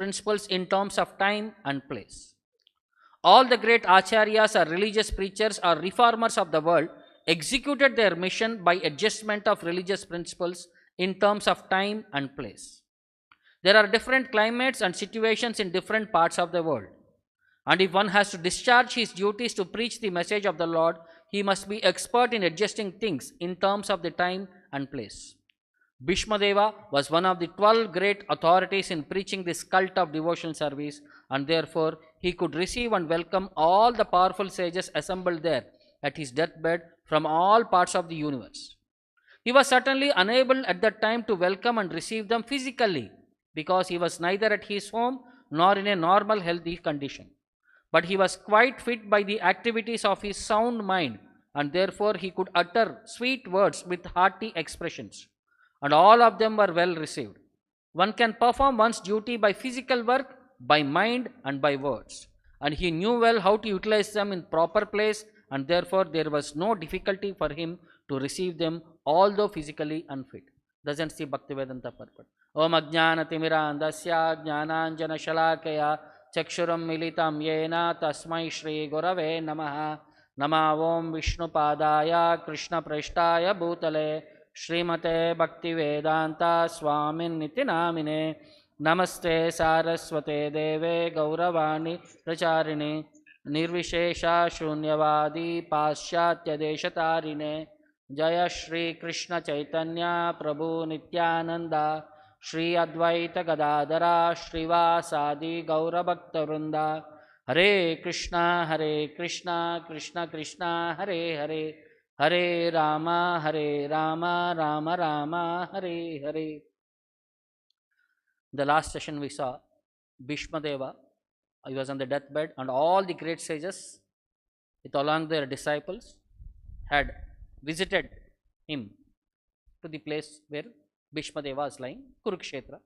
principles in terms of time and place. All the great acharyas or religious preachers or reformers of the world executed their mission by adjustment of religious principles in terms of time and place. There are different climates and situations in different parts of the world. And if one has to discharge his duties to preach the message of the Lord, he must be expert in adjusting things in terms of the time and place. Bhismadeva was one of the 12 great authorities in preaching this cult of devotional service, and therefore he could receive and welcome all the powerful sages assembled there at his deathbed from all parts of the universe. He was certainly unable at that time to welcome and receive them physically, because he was neither at his home nor in a normal healthy condition. But he was quite fit by the activities of his sound mind, and therefore he could utter sweet words with hearty expressions, and all of them were well received. One can perform one's duty by physical work, by mind, and by words, and he knew well how to utilize them in proper place, and therefore there was no difficulty for him to receive them, although physically unfit. Doesn't see Bhaktivedanta purport. Om Ajnana Timirandasya Jnananjana Shalakaya Chakshuram Militam Yena Tasmai Shri Gurave Namaha. Nama Om Vishnu Padaya Krishna Prashtaya Bhutale Srimate Bhaktivedanta Swamin Nitinamine. Namaste Saraswate Deve Gauravani Pracharine Nirvishesha Shunyavadi Paschatya Deshatarine. Jaya Shri Krishna Chaitanya Prabhu Nityananda Shri Advaita Gadadara Shrivasadi Gaura Bhakta Vrinda. Hare Krishna Krishna Krishna Hare Hare, Hare Rama Rama Rama Hare Hare. The last session we saw Bhismadeva. He was on the deathbed, and all the great sages with along their disciples had visited him to the place where Bhismadeva was lying, Kurukshetra.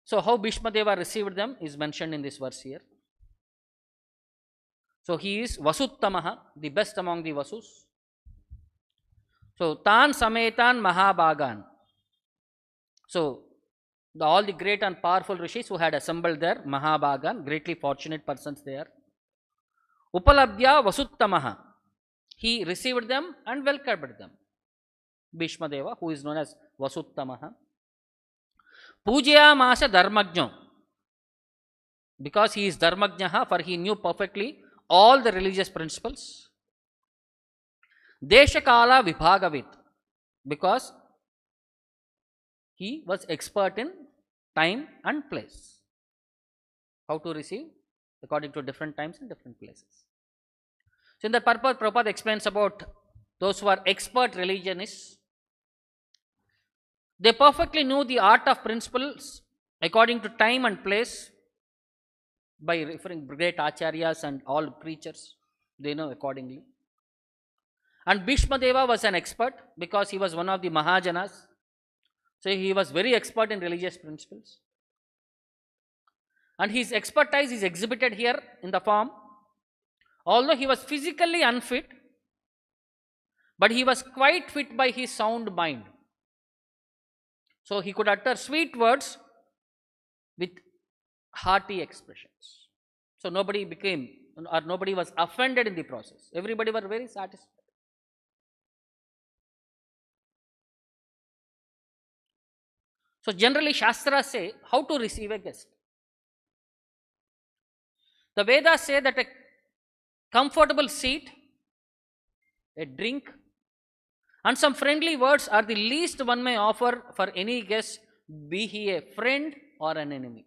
So how Bhismadeva received them is mentioned in this verse here. So he is Vasuttamaha, the best among the Vasus. So Tan Sametan Mahabhagan. So all the great and powerful rishis who had assembled there, Mahabhagan, greatly fortunate persons there. Upalabhya Vasuttamaha. He received them and welcomed them. Bhismadeva, who is known as Vasuttamaha. Pujya Masa Dharmajna. Because he is Dharmajnaha, for he knew perfectly all the religious principles. Deshakala Vibhagavit. Because he was expert in time and place. How to receive? According to different times and different places. So in the purport, Prabhupada explains about those who are expert religionists. They perfectly knew the art of principles according to time and place by referring great acharyas and all preachers. They know accordingly. And Bhismadeva was an expert because he was one of the Mahajanas. So he was very expert in religious principles. And his expertise is exhibited here in the form. Although he was physically unfit, but he was quite fit by his sound mind. So he could utter sweet words with hearty expressions. So nobody was offended in the process. Everybody were very satisfied. So generally Shastras say how to receive a guest. The Vedas say that a comfortable seat, a drink, and some friendly words are the least one may offer for any guest, be he a friend or an enemy.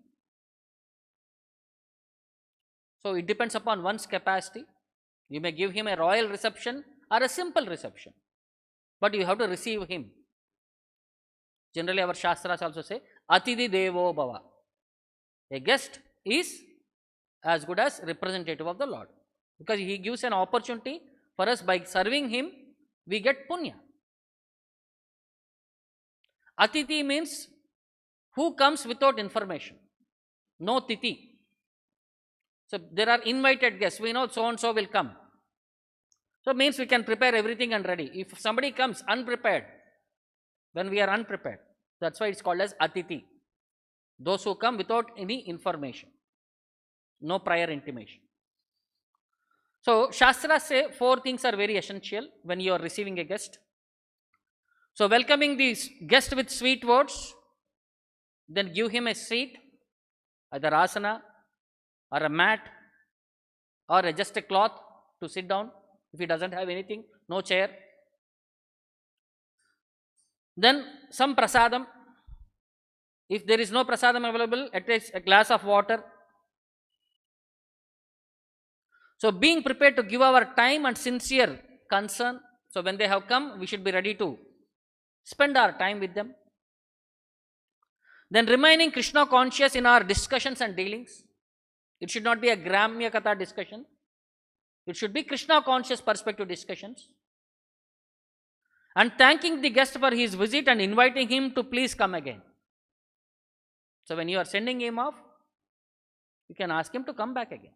So it depends upon one's capacity. You may give him a royal reception or a simple reception, but you have to receive him. Generally our Shastras also say, Atidhi Devo Bhava. A guest is as good as representative of the Lord, because he gives an opportunity for us. By serving him, we get punya. Atiti means who comes without information. No titi. So there are invited guests. We know so and so will come. So it means we can prepare everything and ready. If somebody comes unprepared, then we are unprepared. That's why it's called as atiti. Those who come without any information, no prior intimation. So, Shastras say 4 things are very essential when you are receiving a guest. So, welcoming the guest with sweet words, then give him a seat, either asana or a mat or just a cloth to sit down. If he doesn't have anything, no chair. Then some prasadam. If there is no prasadam available, at least a glass of water. So, being prepared to give our time and sincere concern. So, when they have come, we should be ready to spend our time with them. Then remaining Krishna conscious in our discussions and dealings. It should not be a Gramya Katha discussion. It should be Krishna conscious perspective discussions. And thanking the guest for his visit and inviting him to please come again. So, when you are sending him off, you can ask him to come back again.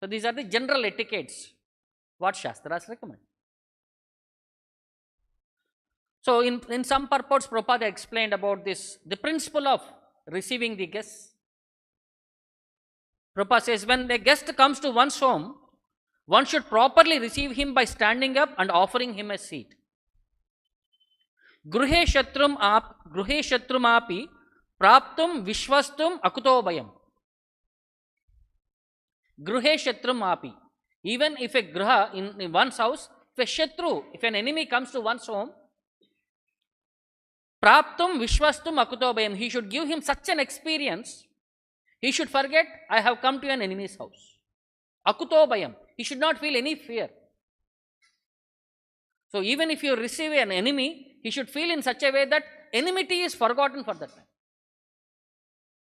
So, these are the general etiquettes what Shastras recommend. So, in some purports, Prabhupada explained about this, the principle of receiving the guests. Prabhupada says, when a guest comes to one's home, one should properly receive him by standing up and offering him a seat. Gruhe shatrum api praptum vishwastum akutobayam. Gruhe shatrum api. Even if a graha in one's house, if a shatru, if an enemy comes to one's home, praptum vishwastum akutobayam, he should give him such an experience, he should forget, I have come to an enemy's house. Akutobayam, he should not feel any fear. So, even if you receive an enemy, he should feel in such a way that enmity is forgotten for that time.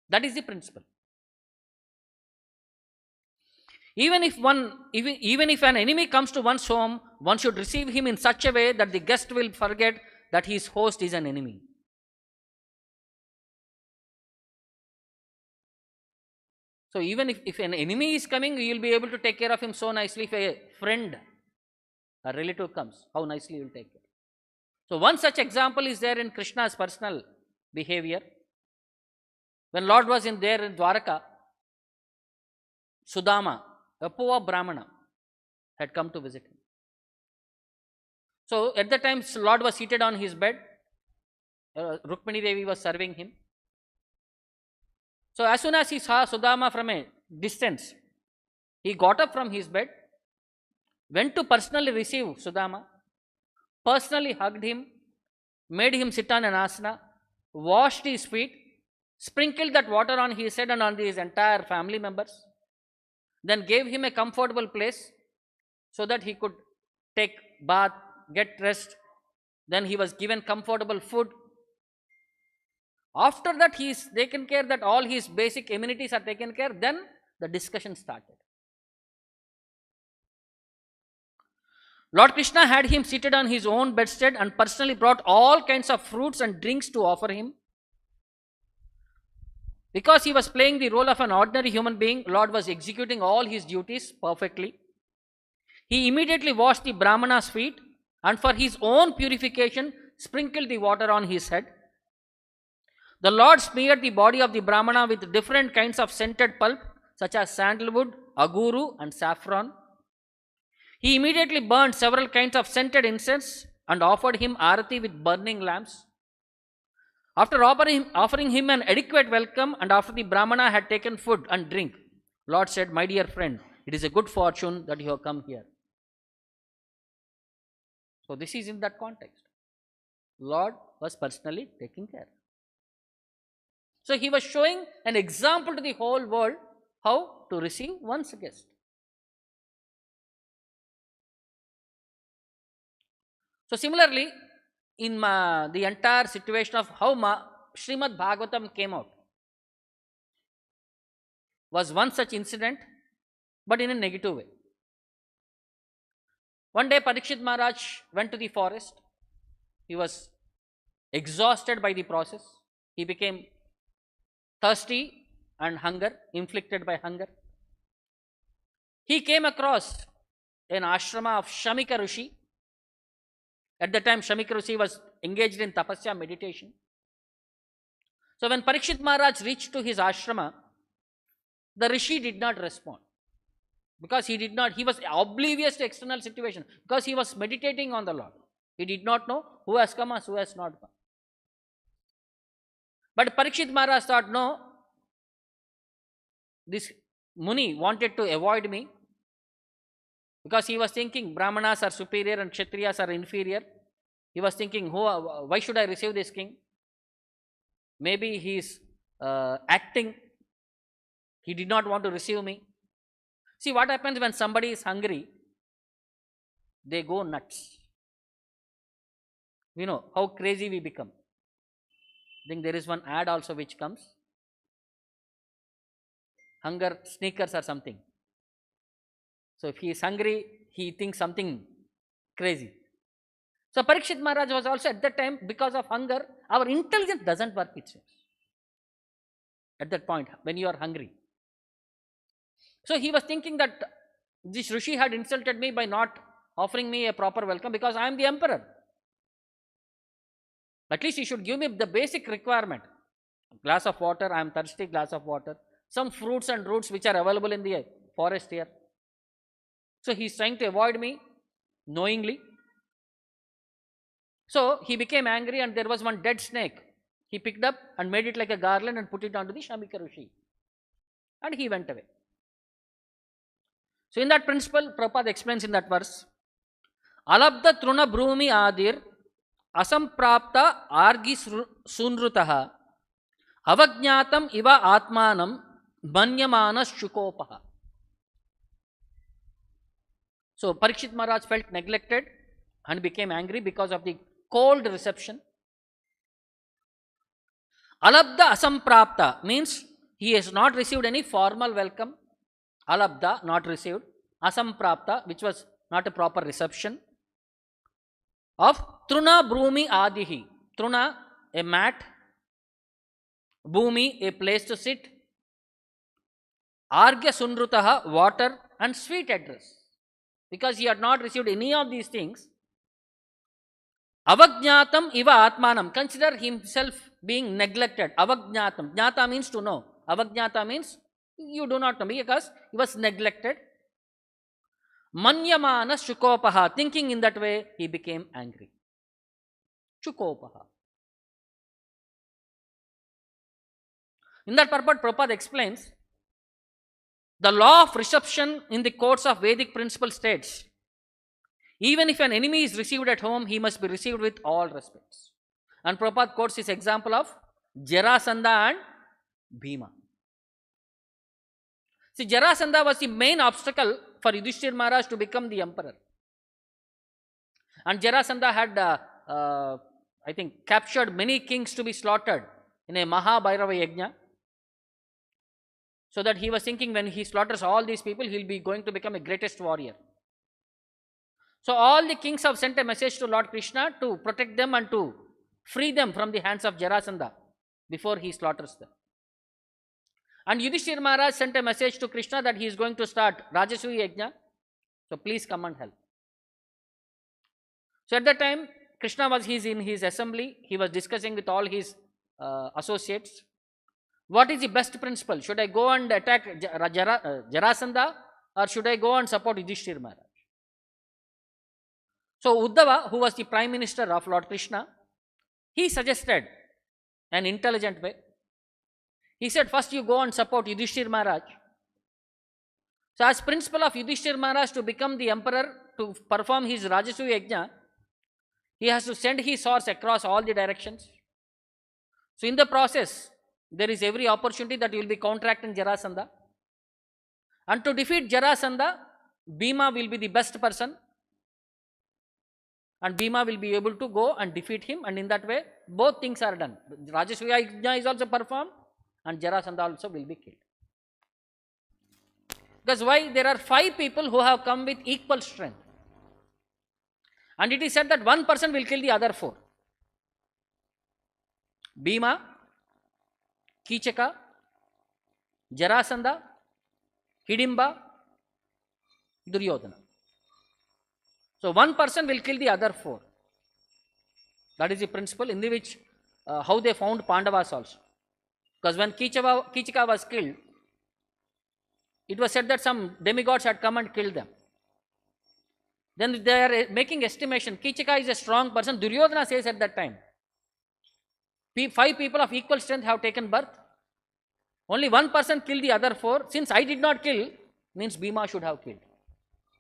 That is the principle. Even if an enemy comes to one's home, one should receive him in such a way that the guest will forget that his host is an enemy. So, even if an enemy is coming, you will be able to take care of him so nicely. If a friend, a relative comes, how nicely you will take care. So, one such example is there in Krishna's personal behavior. When Lord was there in Dwaraka, Sudama, a poor Brahmana, had come to visit him. So, at the time, Lord was seated on his bed. Rukmini Devi was serving him. So, as soon as he saw Sudama from a distance, he got up from his bed, went to personally receive Sudama, personally hugged him, made him sit on an asana, washed his feet, sprinkled that water on his head and on his entire family members, then gave him a comfortable place so that he could take bath, get rest. Then he was given comfortable food. After that, he is taken care that all his basic amenities are taken care. Then the discussion started. Lord Krishna had him seated on his own bedstead and personally brought all kinds of fruits and drinks to offer him. Because he was playing the role of an ordinary human being, Lord was executing all his duties perfectly. He immediately washed the Brahmana's feet and for his own purification sprinkled the water on his head. The Lord smeared the body of the Brahmana with different kinds of scented pulp such as sandalwood, aguru and saffron. He immediately burned several kinds of scented incense and offered him arati with burning lamps. After offering him an adequate welcome and after the Brahmana had taken food and drink, Lord said, "My dear friend, it is a good fortune that you have come here." So this is in that context. Lord was personally taking care. So he was showing an example to the whole world how to receive one's guest. So similarly, in the entire situation of how Srimad Bhagavatam came out was one such incident, but in a negative way. One day Parikshit Maharaj went to the forest. He was exhausted by the process. He became thirsty and hunger, inflicted by hunger. He came across an ashrama of Shamika Rishi. At the time, Shamika Rishi was engaged in tapasya meditation. So when Parikshit Maharaj reached to his ashrama, the rishi did not respond. Because he was oblivious to external situation. Because he was meditating on the Lord. He did not know who has come and who has not come. But Parikshit Maharaj thought, no, this Muni wanted to avoid me. Because he was thinking Brahmanas are superior and Kshatriyas are inferior. He was thinking, why should I receive this king? Maybe he is acting. He did not want to receive me. See what happens when somebody is hungry, they go nuts. You know how crazy we become. I think there is one ad also which comes. Hunger sneakers or something. So if he is hungry, he thinks something crazy. So Parikshit Maharaj was also at that time, because of hunger, our intelligence doesn't work, it seems. At that point, when you are hungry. So he was thinking that this Rishi had insulted me by not offering me a proper welcome, because I am the emperor. At least he should give me the basic requirement. Glass of water, I am thirsty, glass of water. Some fruits and roots which are available in the forest here. So he is trying to avoid me knowingly. So he became angry, and there was one dead snake. He picked up and made it like a garland and put it onto the Shamika Rishi. And he went away. So in that principle, Prabhupada explains in that verse, Alabdha truna brumi adir asamprapta argi sunrutaha avajnatam iva atmanam banyamanas shukopaha. So Parikshit Maharaj felt neglected and became angry because of the cold reception. Alabdha asamprapta means he has not received any formal welcome. Alabdha, not received. Asamprapta, which was not a proper reception. Of truna brumi adihi. Truna, a mat. Bhumi, a place to sit. Argya sunrutaha, water, and sweet address. Because he had not received any of these things. Avajnatam iva atmanam. Consider himself being neglected. Avajnatam. Jnata means to know. Avajnata means you do not know, because he was neglected. Manyamana shukopaha. Thinking in that way, he became angry. Shukopaha. In that purport, Prabhupada explains, the law of reception in the courts of Vedic principle states, even if an enemy is received at home, he must be received with all respects. And Prabhupada quotes his example of Jarasandha and Bhima. See, Jarasandha was the main obstacle for Yudhishthira Maharaj to become the emperor. And Jarasandha had, I think, captured many kings to be slaughtered in a Maha Yajna. So that he was thinking, when he slaughters all these people, he will be going to become a greatest warrior. So all the kings have sent a message to Lord Krishna to protect them and to free them from the hands of Jarasandha before he slaughters them. And Yudhishthira Maharaj sent a message to Krishna that he is going to start Rajasuya Yajna. So please come and help. So at that time, Krishna was in his assembly. He was discussing with all his associates. What is the best principle? Should I go and attack Jarasandha, or should I go and support Yudhishthira Maharaj? So Uddhava, who was the prime minister of Lord Krishna, he suggested an intelligent way. He said, first you go and support Yudhishthira Maharaj. So as principle of Yudhishthira Maharaj to become the emperor, to perform his Rajasuya Yajna, he has to send his horse across all the directions. So in the process, there is every opportunity that you will be counteracting Jarasandha. And to defeat Jarasandha, Bhima will be the best person. And Bhima will be able to go and defeat him, and in that way, both things are done. Rajasuya Yajna is also performed, and Jarasandha also will be killed. Because why? There are 5 people who have come with equal strength. And it is said that one person will kill the other 4. Bhima, Kichaka, Jarasandha, Hidimba, Duryodhana. So one person will kill the other 4. That is the principle in which how they found Pandavas also. Because when Kichika was killed, it was said that some demigods had come and killed them. Then they are making estimation. Kichika is a strong person. Duryodhana says at that time, 5 people of equal strength have taken birth. Only one person killed the other 4. Since I did not kill, means Bhima should have killed.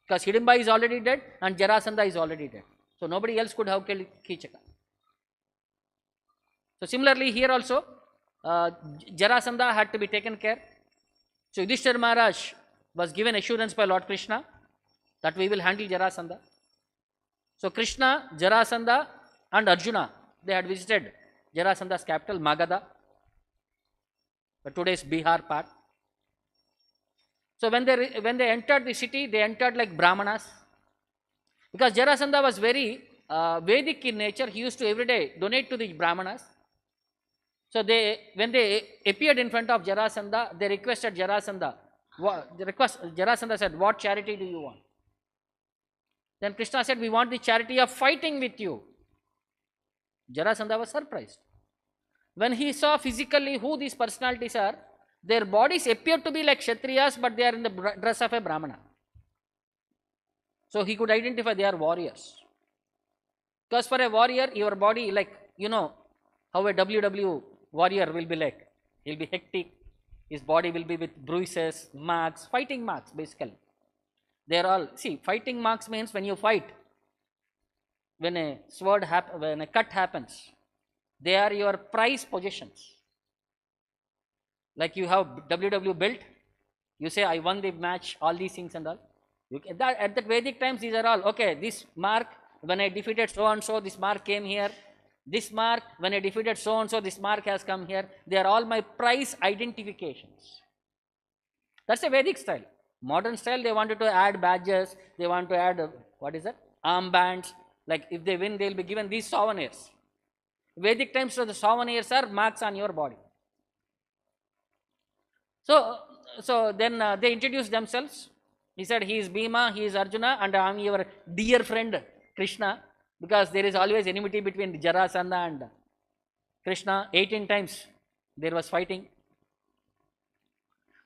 Because Hidimba is already dead and Jarasandha is already dead. So nobody else could have killed Kichaka. So similarly here also, Jarasandha had to be taken care. So Yudhishthira Maharaj was given assurance by Lord Krishna that we will handle Jarasandha. So Krishna, Jarasandha and Arjuna, they had visited Jarasandha's capital, Magadha, today's Bihar part. So when they entered the city, they entered like Brahmanas. Because Jarasandha was very Vedic in nature, he used to every day donate to the Brahmanas. So when they appeared in front of Jarasandha, they requested Jarasandha. Jarasandha said, "What charity do you want?" Then Krishna said, "We want the charity of fighting with you." Jarasandha was surprised. When he saw physically who these personalities are, their bodies appear to be like Kshatriyas, but they are in the dress of a Brahmana. So he could identify they are warriors. Because for a warrior, your body, like, you know, how a WW warrior will be like. He'll be hectic. His body will be with bruises, marks, fighting marks basically. They are all, see, fighting marks means when you fight, when a when a cut happens, they are your prized possessions. Like you have WW belt, you say, "I won the match," all these things and all. At the Vedic times, these are all, okay, this mark, when I defeated so and so, this mark came here. This mark, when I defeated so and so, this mark has come here. They are all my prize identifications. That's a Vedic style. Modern style, they wanted to add badges, they want to add, armbands. Like if they win, they will be given these souvenirs. Vedic times, so the souvenirs are marks on your body. So then they introduced themselves. He said, he is Bhima, he is Arjuna, and I am your dear friend Krishna. Because there is always enmity between Jarasandha and Krishna. 18 times there was fighting.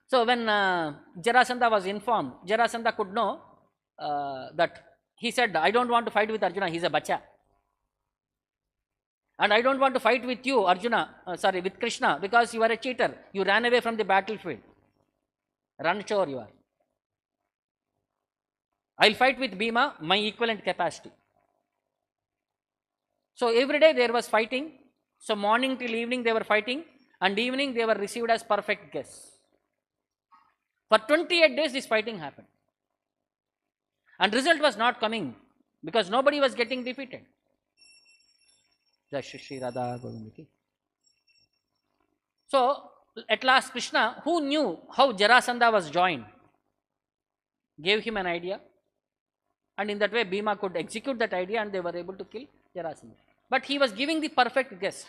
So when Jarasandha was informed, Jarasandha could know that he said, "I don't want to fight with Arjuna, he is a bacha. And I don't want to fight with you, with Krishna, because you are a cheater. You ran away from the battlefield. Ranchor you are. I will fight with Bhima, my equivalent capacity." So every day there was fighting. So morning till evening they were fighting, and evening they were received as perfect guests. For 28 days this fighting happened. And result was not coming because nobody was getting defeated. So at last Krishna, who knew how Jarasandha was joined, gave him an idea, and in that way Bhima could execute that idea and they were able to kill Jarasandha. But he was giving the perfect guest.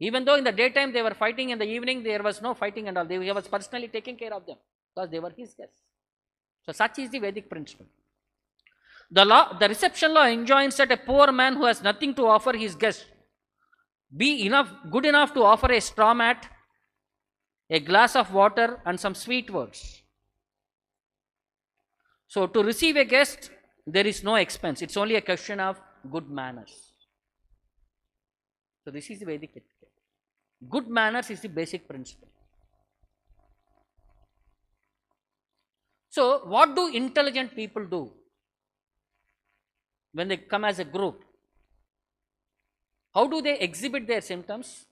Even though in the daytime they were fighting, in the evening there was no fighting and all. He was personally taking care of them because they were his guests. So such is the Vedic principle. The reception law enjoins that a poor man who has nothing to offer his guest be good enough to offer a straw mat, a glass of water and some sweet words. So to receive a guest, there is no expense. It's only a question of good manners. So this is the Vedic etiquette. Good manners is the basic principle. So what do intelligent people do when they come as a group? How do they exhibit their symptoms?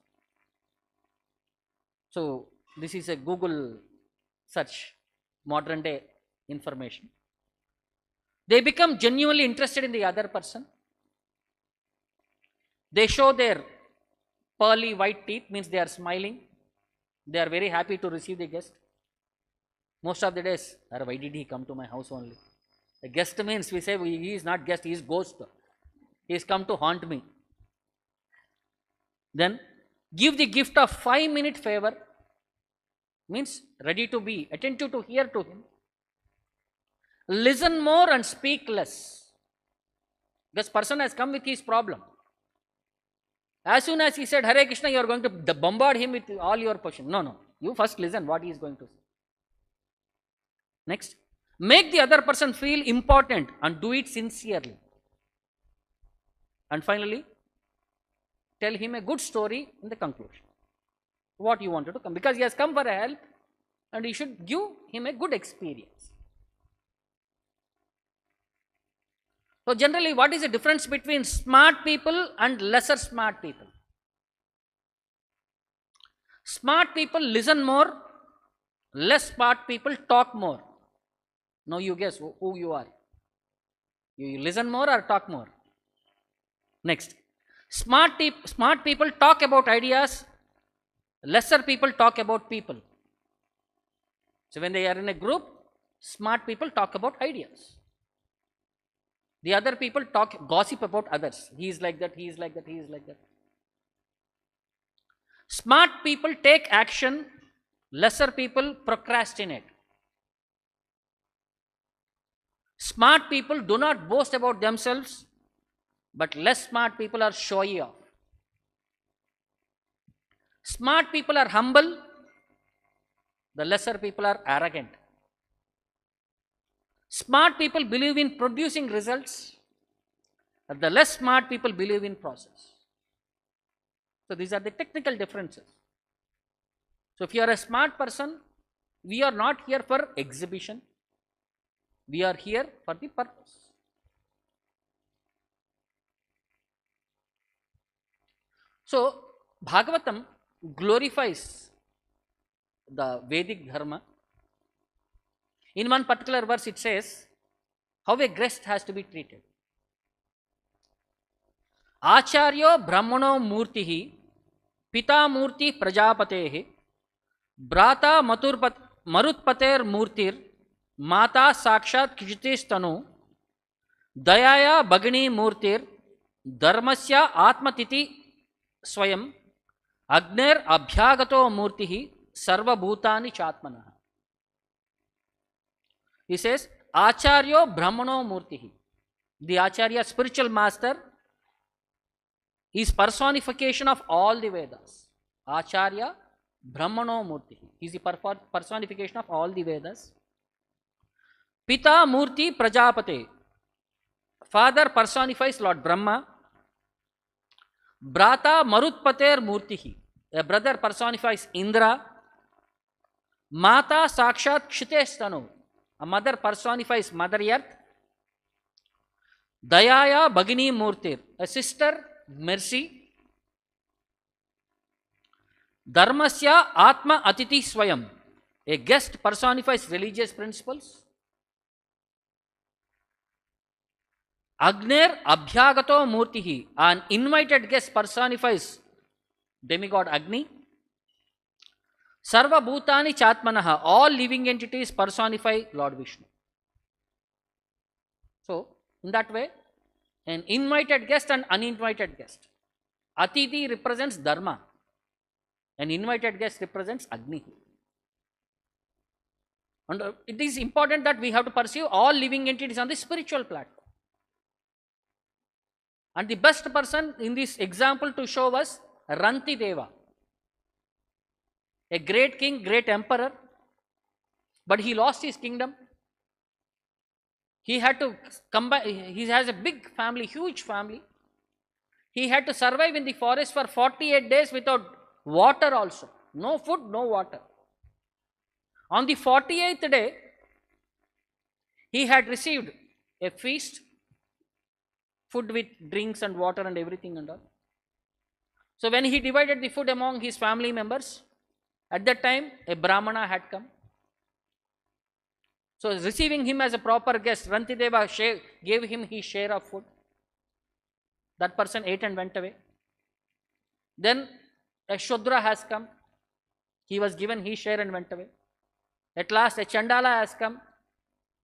So this is a Google search, modern day information. They become genuinely interested in the other person. They show their pearly white teeth, means they are smiling. They are very happy to receive the guest. Most of the days, why did he come to my house only? A guest means we say he is not guest, he is ghost. He has come to haunt me. Then give the gift of 5-minute favor, means ready to be attentive to hear to him. Listen more and speak less. This person has come with his problem. As soon as he said Hare Krishna, you are going to bombard him with all your questions. No, no. You first listen what he is going to say. Next, make the other person feel important and do it sincerely. And finally, tell him a good story in the conclusion. What you wanted to come, because he has come for a help, and you should give him a good experience. So generally, what is the difference between smart people and lesser smart people? Smart people listen more, less smart people talk more. Now you guess who you are. You listen more or talk more? Next, smart people talk about ideas, lesser people talk about people. So when they are in a group, smart people talk about ideas. The other people gossip about others. He is like that, he is like that, he is like that. Smart people take action, lesser people procrastinate. Smart people do not boast about themselves, but less smart people are showy off. Smart people are humble, the lesser people are arrogant. Smart people believe in producing results, but the less smart people believe in process. So these are the technical differences. So if you are a smart person, we are not here for exhibition. We are here for the purpose. So Bhagavatam glorifies the Vedic Dharma. In one particular verse it says how a guest has to be treated. Acharyo Brahmano Murtihi Pita Murti Prajapatehi Brata Marutpater Murtir Mata Sakshat Kishitistanu Dayaya Bhagini Murtir Dharmasya Atmatiti Swayam Agner Abhyagato Murtihi Sarva Bhutani Chatmanaha. He says, Acharyo Brahmano Murtihi. The Acharya, spiritual master, is personification of all the Vedas. Acharya Brahmano Murtihi. He is the personification of all the Vedas. Pita Murti Prajapate. Father personifies Lord Brahma. Brata Marutpater Murtihi. A brother personifies Indra. Mata Sakshat Kshitestanu. A mother personifies Mother Earth. Dayaya Bhagini Murtir. A sister, mercy. Dharmasya Atma Atiti Swayam. A guest personifies religious principles. Agner Abhyagato Murtihi. An invited guest personifies demigod Agni. Sarva Bhutani Chatmanaha. All living entities personify Lord Vishnu. So, in that way, an invited guest and uninvited guest. Atiti represents Dharma. An invited guest represents Agni. And it is important that we have to perceive all living entities on the spiritual platform. And the best person in this example to show us Rantideva. A great king, great emperor, but he lost his kingdom. He had to come back. He has a big family, huge family. He had to survive in the forest for 48 days without water also. No food, no water. On the 48th day, he had received a feast, food with drinks and water and everything and all. So when he divided the food among his family members, at that time a Brahmana had come. So receiving him as a proper guest, Rantideva gave him his share of food. That person ate and went away. Then a Shudra has come. He was given his share and went away. At last a Chandala has come.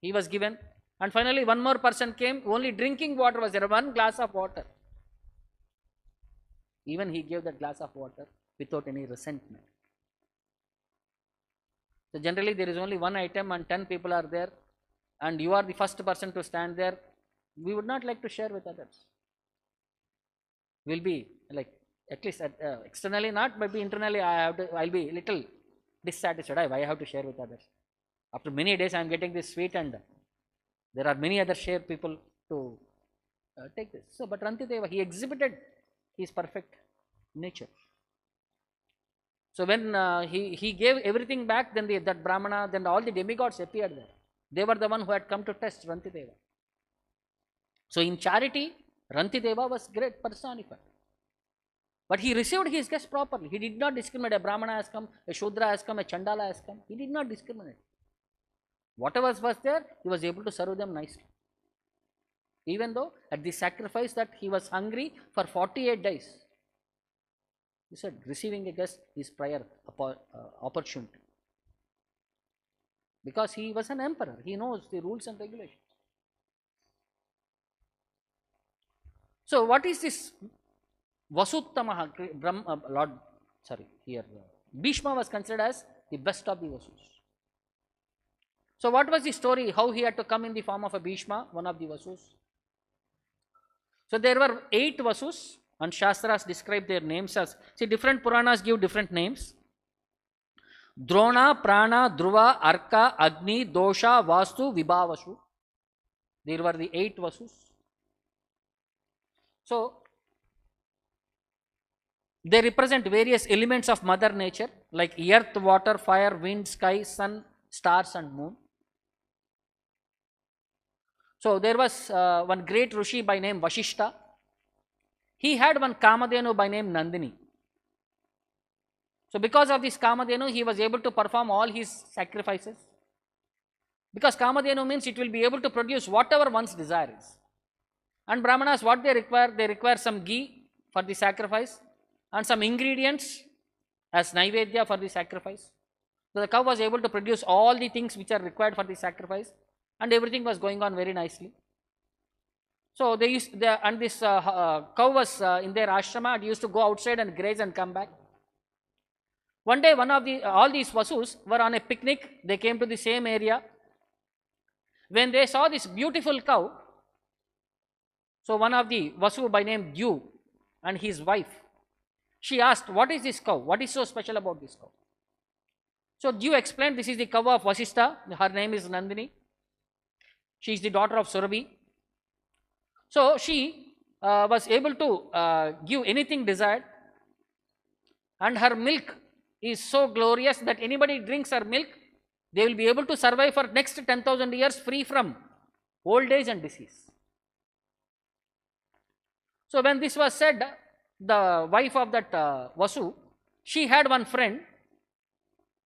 He was given. And finally one more person came. Only drinking water was there. One glass of water. Even he gave that glass of water without any resentment. So generally there is only one item and 10 people are there and you are the first person to stand there. We would not like to share with others. We'll be like At least externally not, but internally I'll be little dissatisfied. Why I have to share with others? After many days I am getting this sweet, and there are many other share people to take this. So, but Rantideva, he exhibited his perfect nature. So when he gave everything back, then that Brahmana, then all the demigods appeared there. They were the one who had come to test Rantideva. So in charity, Rantideva was great personified. But he received his guests properly. He did not discriminate. A Brahmana has come, a Shudra has come, a Chandala has come. He did not discriminate. Whatever was there, he was able to serve them nicely. Even though at the sacrifice that he was hungry for 48 days. He said receiving a guest is prior opportunity. Because he was an emperor. He knows the rules and regulations. So what is this Vasuttamaha, Bhishma was considered as the best of the Vasus. So what was the story, how he had to come in the form of a Bhishma, one of the Vasus? So there were 8 Vasus, and Shastras describe their names as, see, different Puranas give different names. Drona, Prana, Dhruva, Arka, Agni, Dosha, Vastu, Vibhavasu. There were the 8 Vasus. So they represent various elements of Mother Nature like earth, water, fire, wind, sky, sun, stars and moon. So there was one great Rishi by name Vashishta. He had one Kamadhenu by name Nandini. So because of this Kamadhenu, he was able to perform all his sacrifices. Because Kamadhenu means it will be able to produce whatever one's desire is. And Brahmanas, what they require some ghee for the sacrifice and some ingredients as Naivedya for the sacrifice. So the cow was able to produce all the things which are required for the sacrifice, and everything was going on very nicely. So this cow was in their ashrama and used to go outside and graze and come back. One day all these Vasus were on a picnic. They came to the same area. When they saw this beautiful cow, so one of the Vasu by name Dyu and his wife, she asked, what is this cow? What is so special about this cow? So Dyu explained, this is the cow of Vasishta. Her name is Nandini. She is the daughter of Surabhi. So she was able to give anything desired, and her milk is so glorious that anybody drinks her milk, they will be able to survive for next 10,000 years free from old age and disease. So when this was said, the wife of that Vasu, she had one friend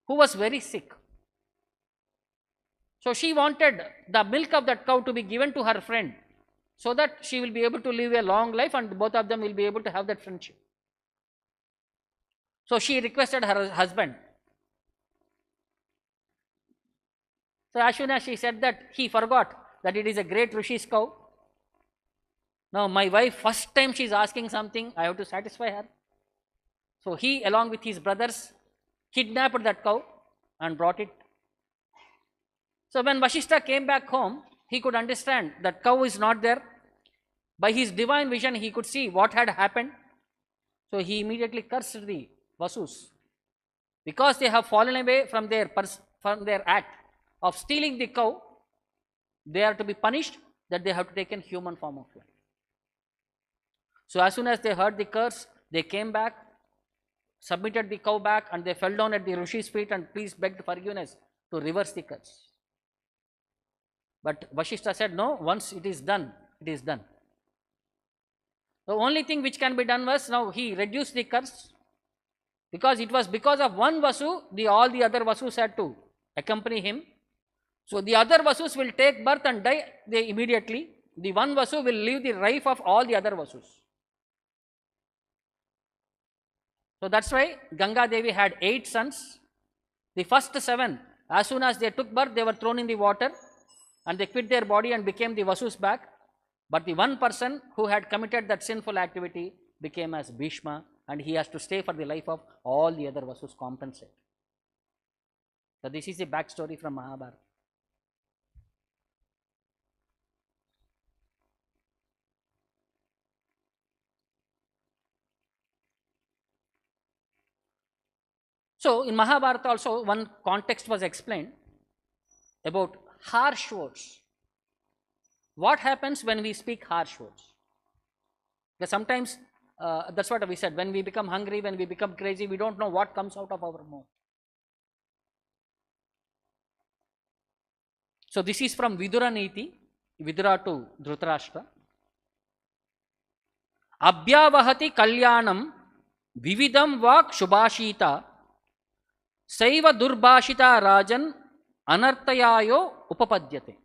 who was very sick. So she wanted the milk of that cow to be given to her friend, so that she will be able to live a long life and both of them will be able to have that friendship. So she requested her husband. So as soon as she said that, he forgot that it is a great Rishi's cow. Now my wife, first time she is asking something, I have to satisfy her. So he, along with his brothers, kidnapped that cow and brought it. So when Vashishta came back home, he could understand that cow is not there. By his divine vision, he could see what had happened. So he immediately cursed the Vasus. Because they have fallen away from their act of stealing the cow, they are to be punished that they have to take a human form of life. So as soon as they heard the curse, they came back, submitted the cow back, and they fell down at the Rishi's feet and please begged forgiveness to reverse the curse. But Vashishta said, no, once it is done, it is done. The only thing which can be done was, now he reduced the curse, because it was because of one Vasu, all the other Vasus had to accompany him. So the other Vasus will take birth and die immediately. The one Vasu will live the life of all the other Vasus. So that's why Ganga Devi had 8 sons. The first 7, as soon as they took birth, they were thrown in the water and they quit their body and became the Vasus back. But the one person who had committed that sinful activity became as Bhishma, and he has to stay for the life of all the other Vasus compensate. So this is the backstory from Mahabharata. So in Mahabharata also one context was explained about harsh words. What happens when we speak harsh words? Because sometimes that's what we said, when we become hungry, when we become crazy, we don't know what comes out of our mouth. So this is from Vidura Niti, Vidura to Dhritarashtra. Abhyavahati kalyanam vividam vak shubhashita saiva durbhashita rajan anartayayo upapadyate.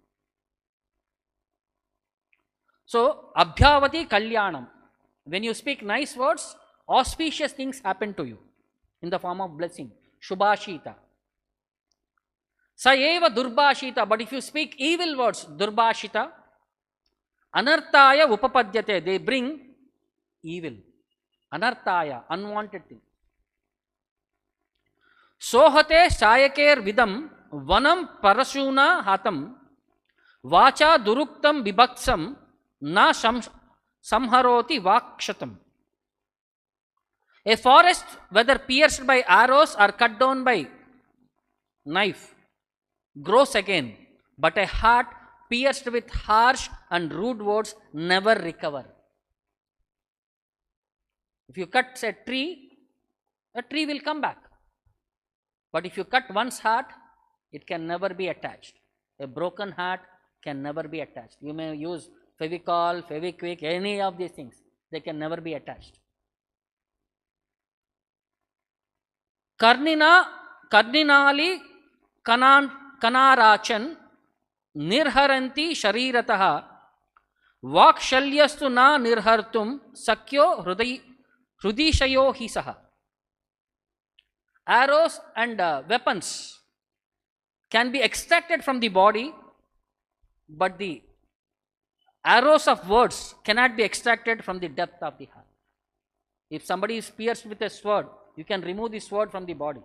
So abhyavati kalyanam, when you speak nice words, auspicious things happen to you in the form of blessing, shubhashita. Saeva durbhashita, but if you speak evil words, durbhashita, anartaya upapadyate, they bring evil. Anartaya, unwanted thing. Sohate sayaker vidam vanam parasuna hatam vacha duruktam vibhaksam na samharoti vakshatam. A forest, whether pierced by arrows or cut down by knife, grows again, but a heart pierced with harsh and rude words never recover. If you cut a tree will come back. But if you cut one's heart, it can never be attached. A broken heart can never be attached. You may use Fevicol, Feviquick, any of these things, they can never be attached. Karninali kanarachan nirharanti sharirataha vakshalyastu na nirhartum sakyo hrudishayo hisaha. Arrows and weapons can be extracted from the body, but the arrows of words cannot be extracted from the depth of the heart. If somebody is pierced with a sword, you can remove the sword from the body.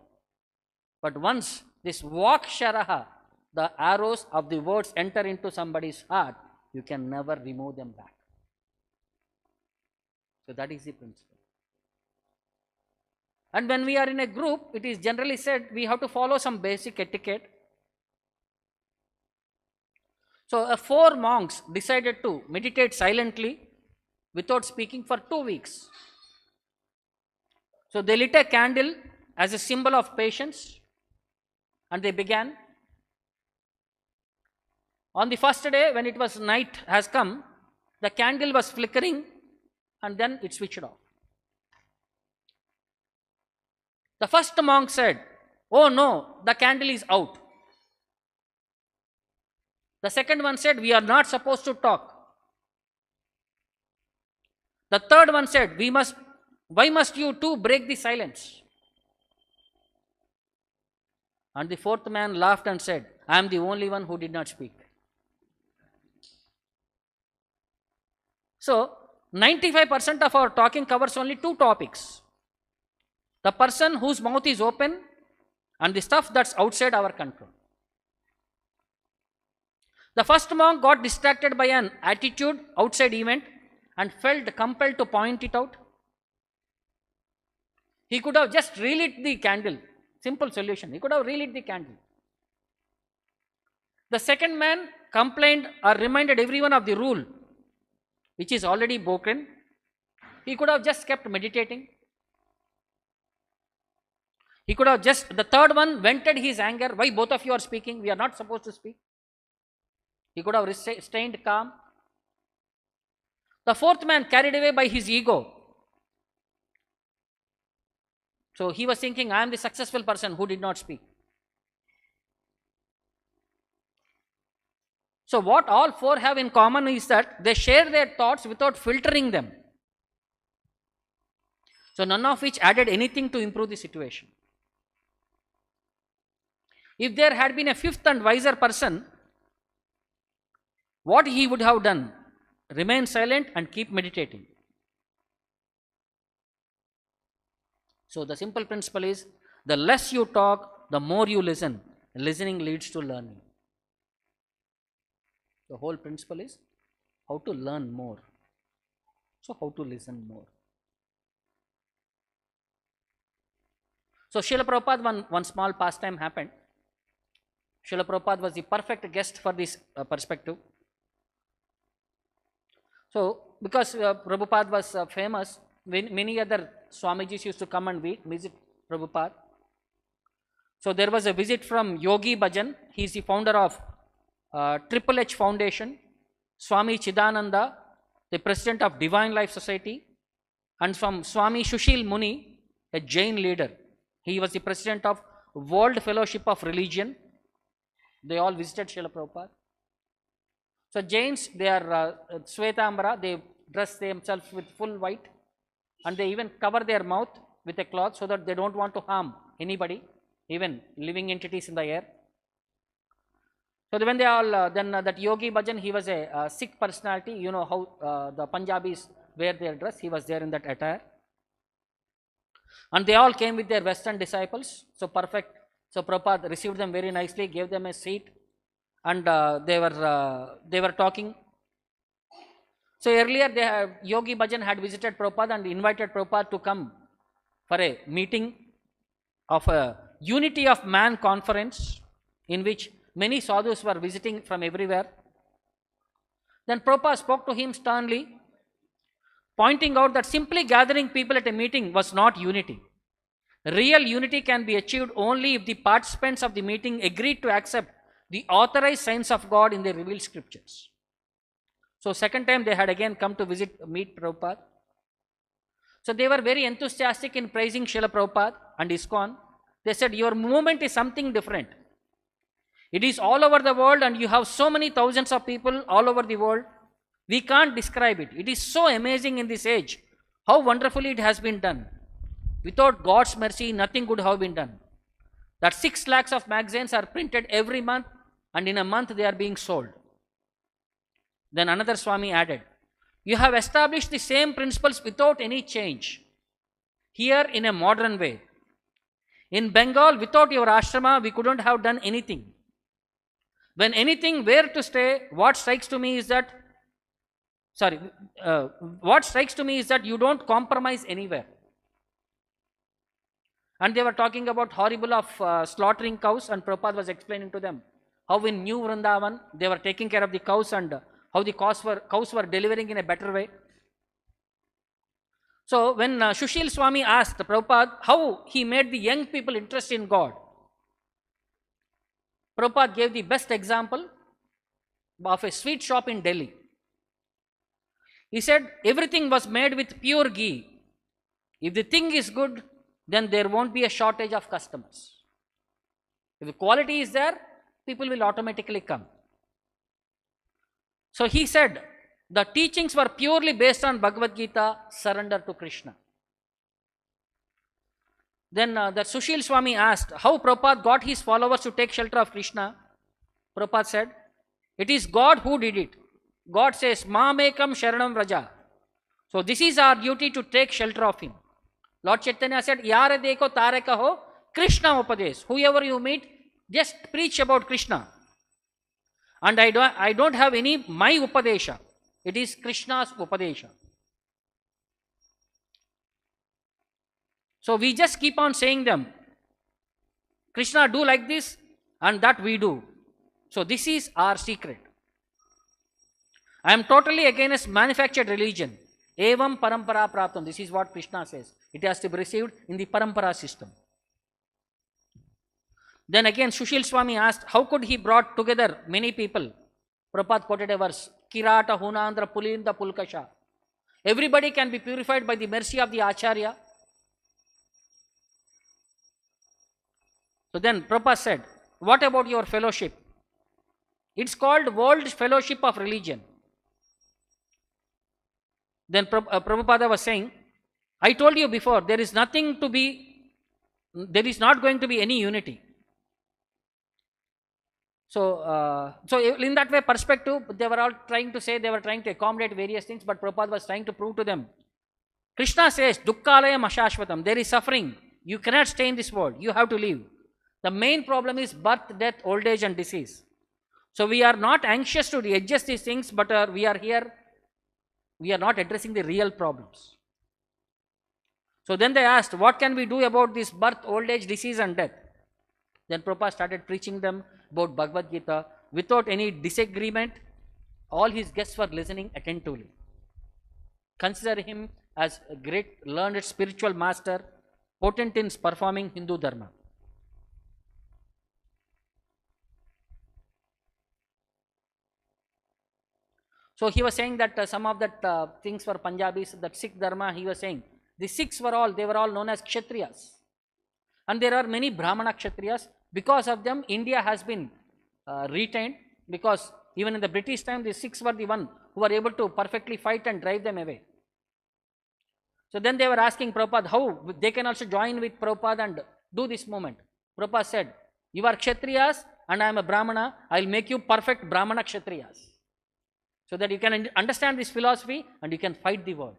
But once this vaksharaha, the arrows of the words enter into somebody's heart, you can never remove them back. So that is the principle. And when we are in a group, it is generally said we have to follow some basic etiquette. So 4 monks decided to meditate silently without speaking for 2 weeks. So they lit a candle as a symbol of patience and they began. On the first day, when it was night has come, the candle was flickering and then it switched off. The first monk said, "Oh no, the candle is out." The second one said, "We are not supposed to talk." The third one said, "Why must you two break the silence?" And the fourth man laughed and said, "I am the only one who did not speak." So 95% of our talking covers only 2 topics. The person whose mouth is open and the stuff that's outside our control. The first monk got distracted by an attitude outside event and felt compelled to point it out. He could have just relit the candle. Simple solution. He could have relit the candle. The second man complained or reminded everyone of the rule which is already broken. He could have just kept meditating. He could have just, the third one vented his anger. "Why both of you are speaking? We are not supposed to speak." He could have stayed calm. The fourth man carried away by his ego. So he was thinking, "I am the successful person who did not speak." So what all 4 have in common is that they share their thoughts without filtering them. So none of which added anything to improve the situation. If there had been a 5th and wiser person, what he would have done? Remain silent and keep meditating. So the simple principle is, the less you talk, the more you listen. Listening leads to learning. The whole principle is how to learn more. So how to listen more. So Srila Prabhupada, one small pastime happened. Srila Prabhupada was the perfect guest for this perspective. So, because Prabhupada was famous, many other Swamijis used to come and visit Prabhupada. So, there was a visit from Yogi Bhajan. He is the founder of Triple H Foundation, Swamy Chidananda, the president of Divine Life Society, and from Swami Sushil Muni, a Jain leader. He was the president of World Fellowship of Religion. They all visited Srila Prabhupada. So Jains, they are Svetambara, they dress themselves with full white, and they even cover their mouth with a cloth so that they don't want to harm anybody, even living entities in the air. So when they all, then that Yogi Bhajan, he was a Sikh personality. You know how the Punjabis wear their dress, he was there in that attire. And they all came with their Western disciples, so perfect. So Prabhupada received them very nicely, gave them a seat, and they were talking. So earlier Yogi Bhajan had visited Prabhupada and invited Prabhupada to come for a meeting of a Unity of Man conference, in which many sadhus were visiting from everywhere. Then Prabhupada spoke to him sternly, pointing out that simply gathering people at a meeting was not unity. Real unity can be achieved only if the participants of the meeting agreed to accept the authorized signs of God in the revealed scriptures. So second time they had again come to meet Prabhupada. So they were very enthusiastic in praising Srila Prabhupada and ISKCON. They said, your movement is something different. It is all over the world and you have so many thousands of people all over the world. We can't describe it. It is so amazing in this age, how wonderfully it has been done. Without God's mercy, nothing could have been done. That 6 lakhs of magazines are printed every month, and in a month they are being sold. Then another Swami added, you have established the same principles without any change. Here in a modern way. In Bengal, without your ashrama, we couldn't have done anything. When anything were to stay, what strikes to me is that you don't compromise anywhere. And they were talking about horrible of slaughtering cows, and Prabhupada was explaining to them how in New Vrindavan they were taking care of the cows and how the cows were delivering in a better way. So when Sushil Swami asked Prabhupada how he made the young people interested in God, Prabhupada gave the best example of a sweet shop in Delhi. He said everything was made with pure ghee. If the thing is good, then there won't be a shortage of customers. If the quality is there, people will automatically come. So he said, the teachings were purely based on Bhagavad Gita, surrender to Krishna. Then the Sushil Swami asked how Prabhupada got his followers to take shelter of Krishna. Prabhupada said, it is God who did it. God says, Mamekam Sharanam Vraja. So this is our duty to take shelter of him. Lord Chaitanya said, Yare deko tare kaho, Krishna Upadesh. Whoever you meet, just preach about Krishna. And I don't have any my Upadesha. It is Krishna's Upadesha. So we just keep on saying them. Krishna do like this and that we do. So this is our secret. I am totally against manufactured religion. Evam parampara praptam. This is what Krishna says. It has to be received in the parampara system. Then again Sushil Swami asked, how could he brought together many people? Prabhupada quoted a verse, Kirata Hunandra Pulinda Pulkasha. Everybody can be purified by the mercy of the Acharya. So then Prabhupada said, what about your fellowship? It's called World Fellowship of Religion. Then Prabhupada was saying, I told you before, there is not going to be any unity. So in that way perspective, they were all trying to say, they were trying to accommodate various things, but Prabhupada was trying to prove to them. Krishna says, Dukkhalayam Ashashvatam, there is suffering. You cannot stay in this world. You have to leave. The main problem is birth, death, old age and disease. So we are not anxious to adjust these things, but we are here. We are not addressing the real problems. So then they asked, what can we do about this birth, old age, disease and death? Then Prabhupada started preaching them about Bhagavad Gita without any disagreement. All his guests were listening attentively. Consider him as a great learned spiritual master, potent in performing Hindu Dharma. So he was saying that some of that things were Punjabis, that Sikh Dharma, he was saying, the Sikhs were all known as Kshatriyas. And there are many Brahmana Kshatriyas. Because of them, India has been retained, because even in the British time, the Sikhs were the one who were able to perfectly fight and drive them away. So then they were asking Prabhupada how they can also join with Prabhupada and do this movement. Prabhupada said, you are Kshatriyas and I am a Brahmana, I will make you perfect Brahmana Kshatriyas. So that you can understand this philosophy and you can fight the world.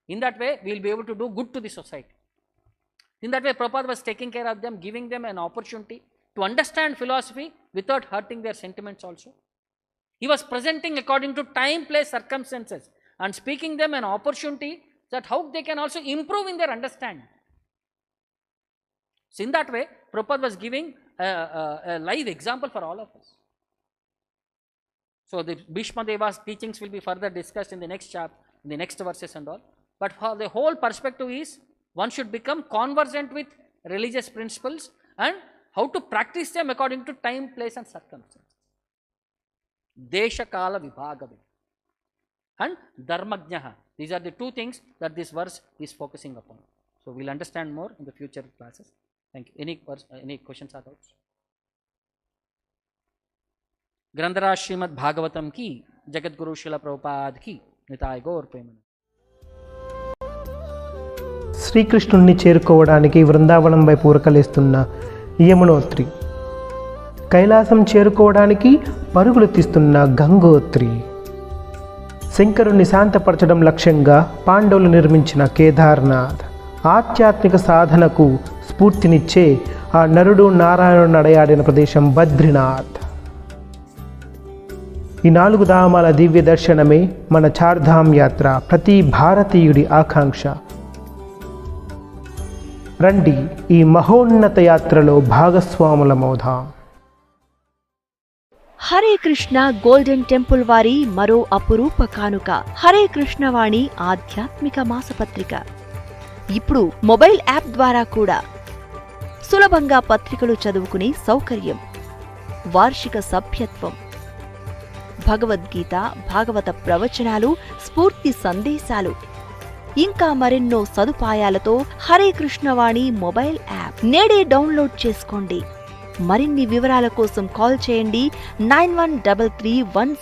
In that way, we will be able to do good to the society. In that way, Prabhupada was taking care of them, giving them an opportunity to understand philosophy without hurting their sentiments also. He was presenting according to time, place, circumstances and speaking them an opportunity that how they can also improve in their understanding. So in that way, Prabhupada was giving a live example for all of us. So the Bhismadeva's teachings will be further discussed in the next chapter, in the next verses and all. But for the whole perspective is, one should become conversant with religious principles and how to practice them according to time, place and circumstances. Desha Kala Vibhagavi and Dharmajnaha. These are the two things that this verse is focusing upon. So we will understand more in the future classes. Thank you. Any questions or doubts? ग्रंथराज Shrimad Bhagavatam की, जगत गुरु शिला प्रभुपाद की, निताय गौर प्रेमन. శ్రీకృష్ణుణ్ణి చేరుకోవడానికి వృందావనం వైపు ఉరకలేస్తున్న యమునోత్రి, కైలాసం చేరుకోవడానికి పరుగులు తీస్తున్న గంగోత్రి, శంకరుణ్ణి శాంతపరచడం లక్ష్యంగా పాండవులు నిర్మించిన కేదార్నాథ్, ఆధ్యాత్మిక సాధనకు స్ఫూర్తినిచ్చే ఆ నరుడు నారాయణుడు నడయాడిన ప్రదేశం బద్రీనాథ్. ఈ 4 ధామాల దివ్య దర్శనమే మన చార్ధామ్ యాత్ర ప్రతి భారతీయుడి ఆకాంక్ష. రండి ఈ మహోన్నత యాత్రలో భాగస్వాములమవుదాం. హరే కృష్ణ గోల్డెన్ టెంపుల్ వారి మరో అపురూప కానుక హరే కృష్ణవాణి ఆధ్యాత్మిక మాసపత్రిక. ఇప్పుడు మొబైల్ యాప్ ద్వారా కూడా సులభంగా పత్రికలు చదువుకునే సౌకర్యం, వార్షిక సభ్యత్వం, భగవద్గీత, భాగవత ప్రవచనాలు, స్ఫూర్తి సందేశాలు, ఇంకా మరెన్నో సదుపాయాలతో హరే కృష్ణవాణి మొబైల్ యాప్ నేడే డౌన్లోడ్ చేసుకోండి. మరిన్ని వివరాల కోసం కాల్ చేయండి 913310